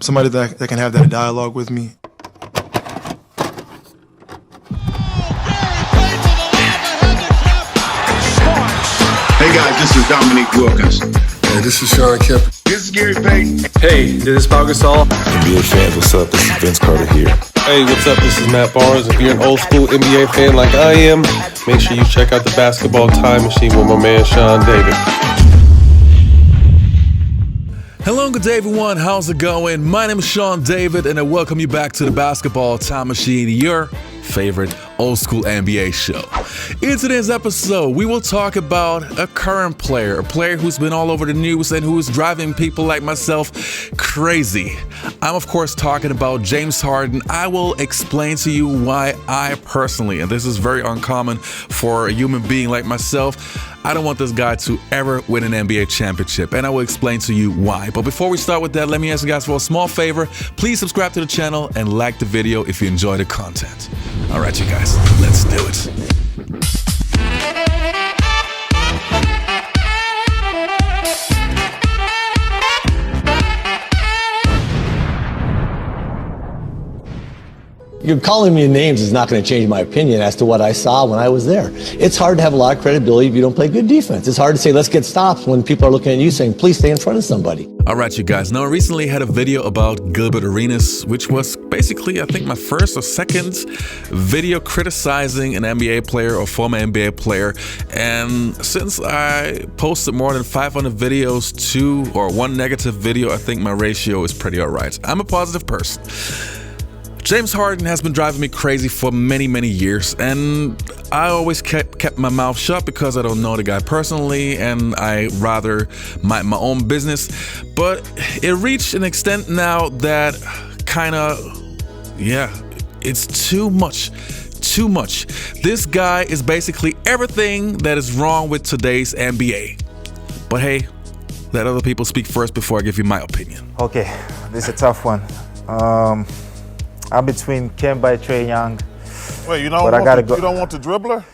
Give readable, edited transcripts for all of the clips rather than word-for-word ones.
somebody that can have that dialogue with me. Hey guys, this is Dominique Wilkins. Hey, this is Sean Kemp. This is Gary Payton. Hey, this is Pau Gasol. NBA fans, what's up? This is Vince Carter here. Hey, what's up? This is Matt Barnes. If you're an old school NBA fan like I am, make sure you check out the Basketball Time Machine with my man Sean David. Hello and good day, everyone. How's it going? My name is Sean David, and I welcome you back to the Basketball Time Machine, your favorite old school NBA show. In today's episode, we will talk about a current player, a player who's been all over the news and who is driving people like myself crazy. I'm, of course, talking about James Harden. I will explain to you why I personally, and this is very uncommon for a human being like myself, I don't want this guy to ever win an NBA championship, and I will explain to you why. But before we start with that, let me ask you guys for a small favor. Please subscribe to the channel and like the video if you enjoy the content. All right, you guys, let's do it. You're calling me names is not going to change my opinion as to what I saw when I was there. It's hard to have a lot of credibility if you don't play good defense. It's hard to say, let's get stops when people are looking at you saying, please stay in front of somebody. All right, you guys. Now, I recently had a video about Gilbert Arenas, which was basically, I think, my first or second video criticizing an NBA player or former NBA player. And since I posted more than 500 videos, one negative video, I think my ratio is pretty all right. I'm a positive person. James Harden has been driving me crazy for many, many years, and I always kept my mouth shut because I don't know the guy personally, and I rather mind my own business. But it reached an extent now that it's too much. Too much. This guy is basically everything that is wrong with today's NBA. But hey, let other people speak first before I give you my opinion. Okay, this is a tough one. I'm between Kemba and Trae Young. Wait, you don't want the dribbler?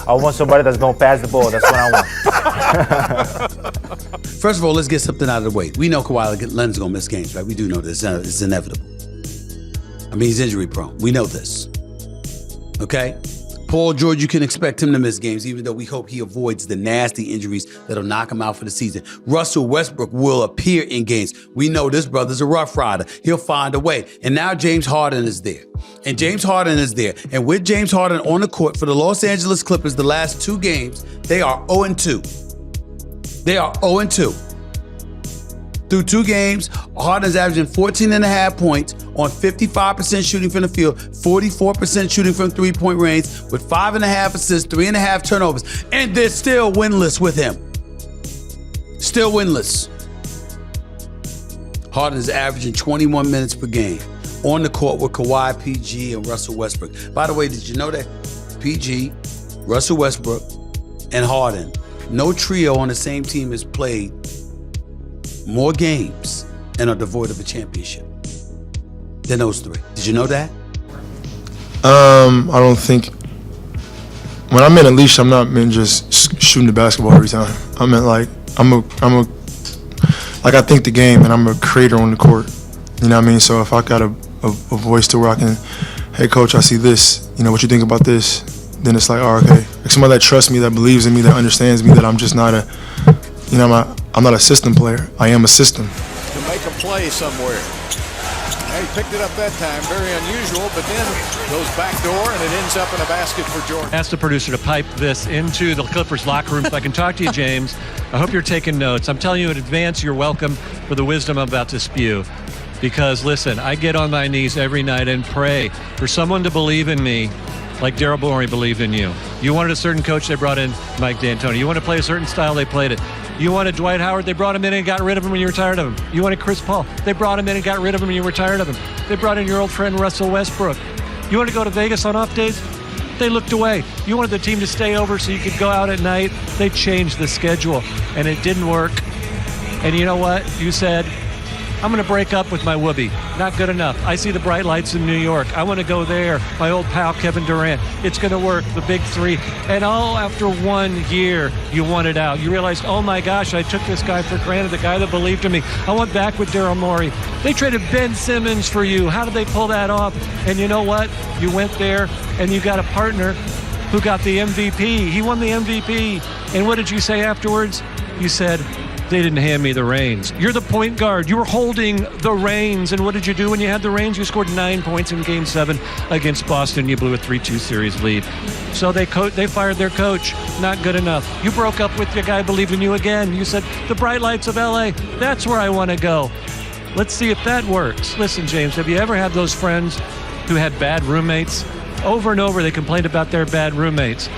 I want somebody that's gonna pass the ball. That's what I want. First of all, let's get something out of the way. We know Kawhi Leonard's gonna miss games, right? We do know this. It's inevitable. I mean, he's injury prone. We know this. Okay? Paul George, you can expect him to miss games, even though we hope he avoids the nasty injuries that'll knock him out for the season. Russell Westbrook will appear in games. We know this brother's a rough rider. He'll find a way. And now James Harden is there. And with James Harden on the court for the Los Angeles Clippers, the last two games, they are 0-2. They are 0-2. Through two games, Harden's averaging 14.5 points on 55% shooting from the field, 44% shooting from three-point range, with 5.5 assists, 3.5 turnovers, and they're still winless with him. Still winless. Harden is averaging 21 minutes per game on the court with Kawhi, PG, and Russell Westbrook. By the way, did you know that PG, Russell Westbrook, and Harden, no trio on the same team has played more games and are devoid of a championship than those three? Did you know that? I don't think when I'm in a leash, I'm not meant just shooting the basketball every time. I meant like I think the game and I'm a creator on the court. You know what I mean? So if I got a voice to where I can, hey coach, I see this. You know what you think about this? Then it's like, oh, okay. Like somebody that trusts me, that believes in me, that understands me, that I'm just not I'm not a system player. I am a system. To make a play somewhere. He picked it up that time. Very unusual, but then goes back door and it ends up in a basket for Jordan. Ask the producer to pipe this into the Clippers locker room so I can talk to you, James. I hope you're taking notes. I'm telling you in advance, you're welcome for the wisdom I'm about to spew. Because listen, I get on my knees every night and pray for someone to believe in me like Daryl Morey believed in you. You wanted a certain coach, they brought in Mike D'Antoni. You want to play a certain style, they played it. You wanted Dwight Howard, they brought him in and got rid of him when you were tired of him. You wanted Chris Paul, they brought him in and got rid of him when you were tired of him. They brought in your old friend Russell Westbrook. You wanted to go to Vegas on off days, they looked away. You wanted the team to stay over so you could go out at night, they changed the schedule, and it didn't work. And you know what? You said, I'm going to break up with my whoopee. Not good enough. I see the bright lights in New York. I want to go there. My old pal, Kevin Durant. It's going to work. The big three. And all after 1 year, you wanted out. You realized, oh my gosh, I took this guy for granted, the guy that believed in me. I went back with Daryl Morey. They traded Ben Simmons for you. How did they pull that off? And you know what? You went there and you got a partner who got the MVP. He won the MVP. And what did you say afterwards? You said, they didn't hand me the reins. You're the point guard. You were holding the reins. And what did you do when you had the reins? You scored 9 points in Game 7 against Boston. You blew a 3-2 series lead. So they fired their coach. Not good enough. You broke up with your guy, believed in you again. You said, the bright lights of LA, that's where I want to go. Let's see if that works. Listen, James, have you ever had those friends who had bad roommates? Over and over, they complained about their bad roommates.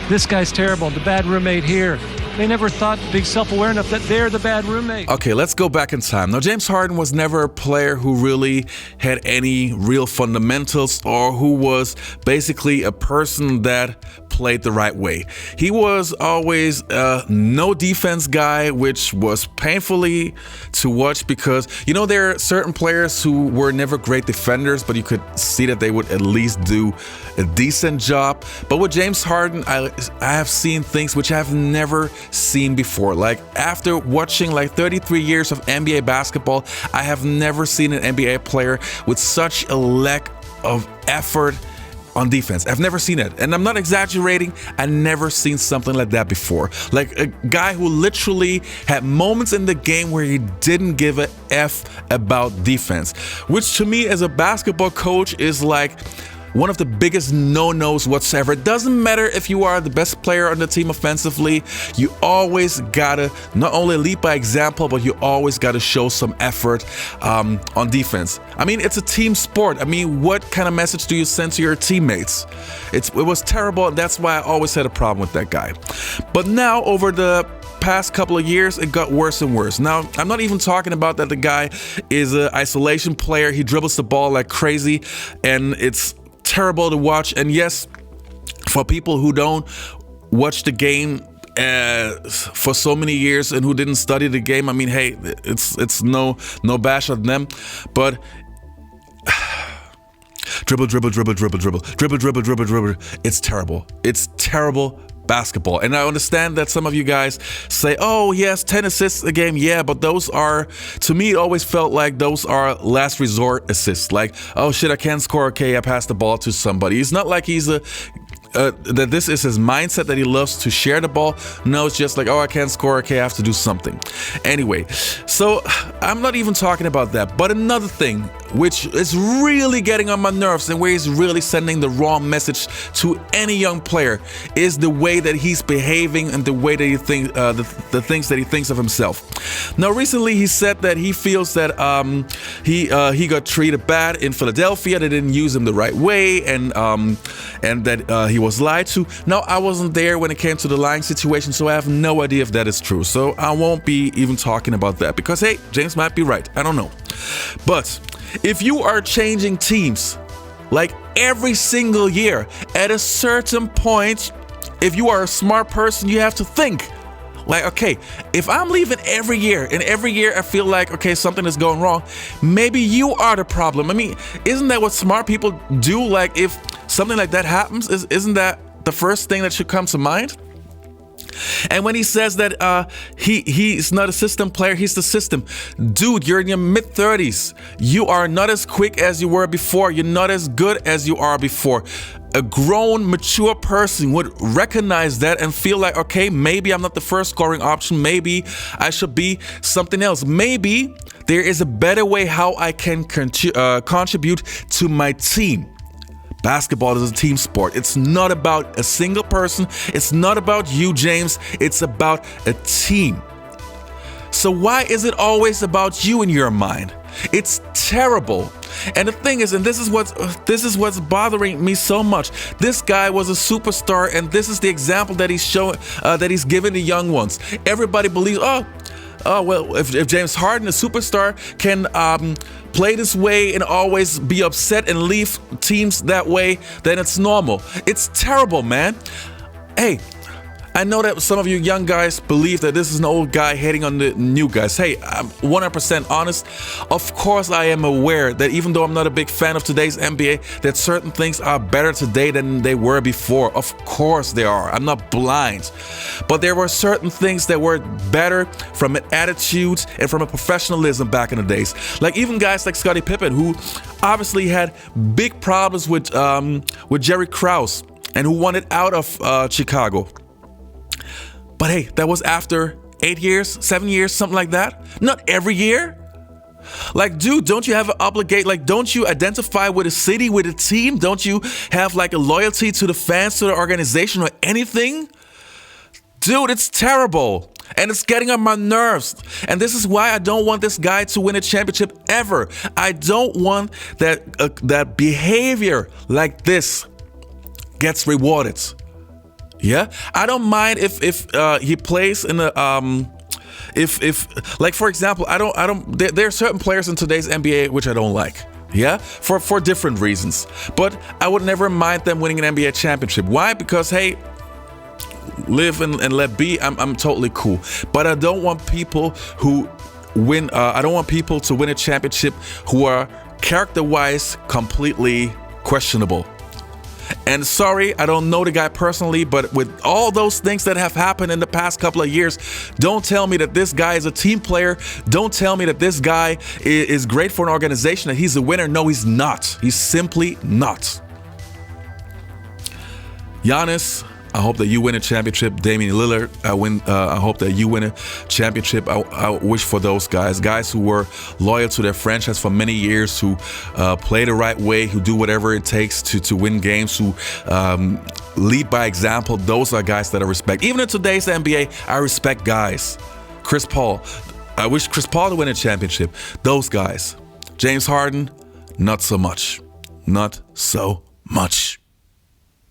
This guy's terrible. The bad roommate here. They never thought to be self-aware enough that they're the bad roommate. Okay, let's go back in time. Now, James Harden was never a player who really had any real fundamentals or who was basically a person that played the right way. He was always a no defense guy, which was painfully to watch because, you know, there are certain players who were never great defenders, but you could see that they would at least do a decent job. But with James Harden, I have seen things which I've never seen before. Like, after watching like 33 years of NBA basketball, I have never seen an NBA player with such a lack of effort on defense. I've never seen it. And I'm not exaggerating. I never seen something like that before. Like a guy who literally had moments in the game where he didn't give a F about defense, which to me as a basketball coach is like one of the biggest no-nos whatsoever. It doesn't matter if you are the best player on the team offensively, you always gotta not only lead by example, but you always gotta show some effort on defense. I mean, it's a team sport. I mean, what kind of message do you send to your teammates? It was terrible, and that's why I always had a problem with that guy. But now, over the past couple of years, it got worse and worse. Now, I'm not even talking about that the guy is an isolation player. He dribbles the ball like crazy, and it's terrible to watch. And yes, for people who don't watch the game for so many years and who didn't study the game, I mean, hey, it's no bash on them, but dribble. It's terrible. It's terrible basketball. And I understand that some of you guys say, oh yes, 10 assists a game. Yeah, but those are, to me, it always felt like those are last resort assists. Like, oh shit, I can't score. Okay, I passed the ball to somebody. It's not like he's that this is his mindset that he loves to share the ball. No, it's just like, oh, I can't score. Okay, I have to do something. Anyway, so I'm not even talking about that. But another thing which is really getting on my nerves and where he's really sending the wrong message to any young player is the way that he's behaving and the way that he thinks, the things that he thinks of himself. Now, recently he said that he feels that he got treated bad in Philadelphia. They didn't use him the right way, and that he was lied to. Now, I wasn't there when it came to the lying situation, so I have no idea if that is true. So I won't be even talking about that because, hey, James might be right. I don't know. But if you are changing teams like every single year, at a certain point, if you are a smart person, you have to think like, okay, if I'm leaving every year and every year I feel like, okay, something is going wrong, maybe you are the problem. I mean, isn't that what smart people do? Like, if something like that happens, isn't that the first thing that should come to mind? And when he says that he's not a system player, he's the system. Dude, you're in your mid-30s. You are not as quick as you were before. You're not as good as you are before. A grown, mature person would recognize that and feel like, okay, maybe I'm not the first scoring option. Maybe I should be something else. Maybe there is a better way how I can contribute to my team. Basketball is a team sport. It's not about a single person. It's not about you, James. It's about a team. So why is it always about you in your mind? It's terrible. And the thing is, and this is what's bothering me so much. This guy was a superstar, and this is the example that he's showing, that he's giving the young ones. Everybody believes, oh well, if James Harden, a superstar, can play this way and always be upset and leave teams that way, then it's normal. It's terrible, man. Hey, I know that some of you young guys believe that this is an old guy hating on the new guys. Hey, I'm 100% honest. Of course, I am aware that even though I'm not a big fan of today's NBA, that certain things are better today than they were before. Of course they are. I'm not blind. But there were certain things that were better from an attitude and from a professionalism back in the days. Like even guys like Scottie Pippen, who obviously had big problems with Jerry Krause and who wanted out of Chicago. But hey, that was after 8 years, 7 years, something like that. Not every year. Like, dude, don't you have an obligation? Like, don't you identify with a city, with a team? Don't you have like a loyalty to the fans, to the organization, or anything? Dude, it's terrible. And it's getting on my nerves. And this is why I don't want this guy to win a championship ever. I don't want that behavior like this gets rewarded. Yeah, I don't mind if he plays in a if like for example, there are certain players in today's NBA which I don't like. Yeah, for different reasons. But I would never mind them winning an NBA championship. Why? Because hey, live and let be. I'm totally cool. But I don't want people who win. I don't want people to win a championship who are character-wise completely questionable. And sorry, I don't know the guy personally, but with all those things that have happened in the past couple of years, don't tell me that this guy is a team player. Don't tell me that this guy is great for an organization, that he's a winner. No, he's not. He's simply not. Giannis, I hope that you win a championship. Damian Lillard, I hope that you win a championship. I wish for those guys who were loyal to their franchise for many years, who play the right way, who do whatever it takes to win games, who lead by example. Those are guys that I respect. Even in today's NBA, I respect guys. Chris Paul, I wish Chris Paul to win a championship. Those guys. James Harden, not so much. Not so much.